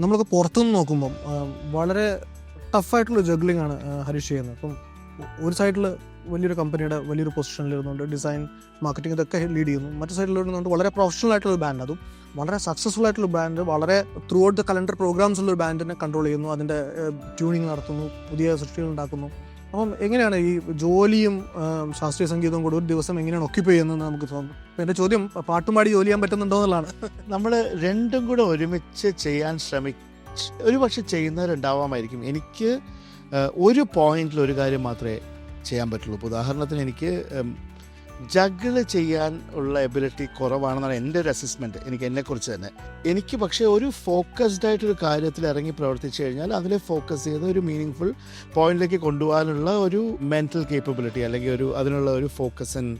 നമ്മളൊക്കെ പുറത്തുനിന്ന് നോക്കുമ്പം വളരെ ടഫായിട്ടുള്ള ജഗ്ലിംഗ് ആണ് ഹരീഷ് ചെയ്യുന്നത്. അപ്പം ഒരു സൈഡിൽ വലിയൊരു കമ്പനിയുടെ വലിയൊരു പൊസിഷനിൽ ഇരുന്നുകൊണ്ട് ഡിസൈൻ, മാർക്കറ്റിംഗ് ഇതൊക്കെ ലീഡ് ചെയ്യുന്നു. മറ്റു സൈഡിൽ ഇരുന്നുകൊണ്ട് വളരെ പ്രൊഫഷണൽ ആയിട്ടുള്ള ബാൻഡ്, അതും വളരെ സക്സസ്ഫുൾ ആയിട്ടുള്ള ബാൻഡ്, വളരെ throughout the calendar programmes ഉള്ള ഒരു ബാൻഡിനെ കൺട്രോൾ ചെയ്യുന്നു, അതിൻ്റെ ട്യൂണിങ് നടത്തുന്നു, പുതിയ സൃഷ്ടികൾ ഉണ്ടാക്കുന്നു. അപ്പം എങ്ങനെയാണ് ഈ ജോലിയും ശാസ്ത്രീയ സംഗീതവും കൂടെ ഒരു ദിവസം എങ്ങനെയാണ് ഒക്യുപ്പൈ ചെയ്യുന്നതെന്ന് നമുക്ക് തോന്നുന്നു. അപ്പം എൻ്റെ ചോദ്യം, പാട്ടും പാടി ജോലി ചെയ്യാൻ പറ്റുന്നുണ്ടോ എന്നുള്ളതാണ്. നമ്മൾ രണ്ടും കൂടെ ഒരുമിച്ച് ചെയ്യാൻ ഒരു പക്ഷെ ചെയ്യുന്നവരുണ്ടാവാമായിരിക്കും. എനിക്ക് ഒരു പോയിന്റിൽ ഒരു കാര്യം മാത്രമേ ചെയ്യാൻ പറ്റുള്ളൂ. ഇപ്പോൾ ഉദാഹരണത്തിന് എനിക്ക് ജഗിൾ ചെയ്യാൻ ഉള്ള എബിലിറ്റി കുറവാണെന്നാണ് എൻ്റെ ഒരു അസസ്മെൻറ്റ്, എനിക്ക് എന്നെക്കുറിച്ച് തന്നെ. എനിക്ക് പക്ഷേ ഒരു ഫോക്കസ്ഡ് ആയിട്ടൊരു കാര്യത്തിൽ ഇറങ്ങി പ്രവർത്തിച്ചു കഴിഞ്ഞാൽ അതിൽ ഫോക്കസ് ചെയ്ത് ഒരു മീനിങ് ഫുൾ പോയിന്റിലേക്ക് കൊണ്ടുപോകാനുള്ള ഒരു മെൻറ്റൽ കേപ്പബിലിറ്റി അല്ലെങ്കിൽ അതിനുള്ള ഒരു ഫോക്കസ് ആൻഡ്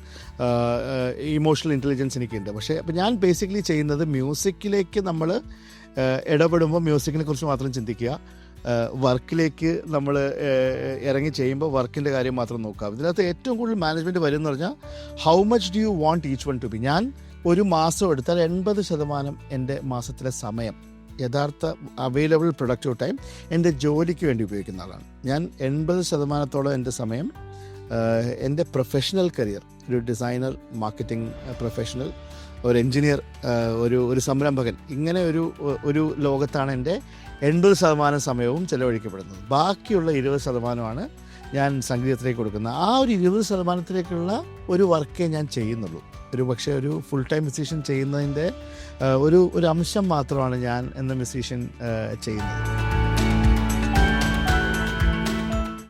ഇമോഷണൽ ഇൻ്റലിജൻസ് എനിക്കുണ്ട്. പക്ഷേ അപ്പോൾ ഞാൻ ബേസിക്കലി ചെയ്യുന്നത് മ്യൂസിക്കിലേക്ക് നമ്മൾ ഇടപെടുമ്പോൾ മ്യൂസിക്കിനെ കുറിച്ച് മാത്രം ചിന്തിക്കുക, വർക്കിലേക്ക് നമ്മൾ ഇറങ്ങി ചെയ്യുമ്പോൾ വർക്കിൻ്റെ കാര്യം മാത്രം നോക്കാം. ഇതിനകത്ത് ഏറ്റവും കൂടുതൽ മാനേജ്മെൻറ്റ് വരും എന്ന് പറഞ്ഞാൽ how much do you want each one two B. ഞാൻ ഒരു മാസം എടുത്താൽ 80% എൻ്റെ മാസത്തിലെ സമയം, യഥാർത്ഥ അവൈലബിൾ പ്രൊഡക്റ്റീവ് ടൈം എൻ്റെ ജോലിക്ക് വേണ്ടി ഉപയോഗിക്കുന്ന ആളാണ് ഞാൻ. 80% എൻ്റെ സമയം എൻ്റെ പ്രൊഫഷണൽ കരിയർ, ഒരു ഡിസൈനർ, മാർക്കറ്റിംഗ് പ്രൊഫഷണൽ, ഒരു എൻജിനീയർ, ഒരു സംരംഭകൻ, ഇങ്ങനെ ഒരു ലോകത്താണ് എൻ്റെ 80% സമയവും ചിലവഴിക്കപ്പെടുന്നത്. ബാക്കിയുള്ള 20% ഞാൻ സംഗീതത്തിലേക്ക് കൊടുക്കുന്നത്. ആ ഒരു 20%-ത്തിലേക്കുള്ള ഒരു വർക്കേ ഞാൻ ചെയ്യുന്നുള്ളൂ. പക്ഷേ ഒരു ഫുൾ ടൈം മ്യൂസീഷ്യൻ ചെയ്യുന്നതിൻ്റെ ഒരു അംശം മാത്രമാണ് ഞാൻ എന്ന മ്യൂസീഷ്യൻ ചെയ്യുന്നത്.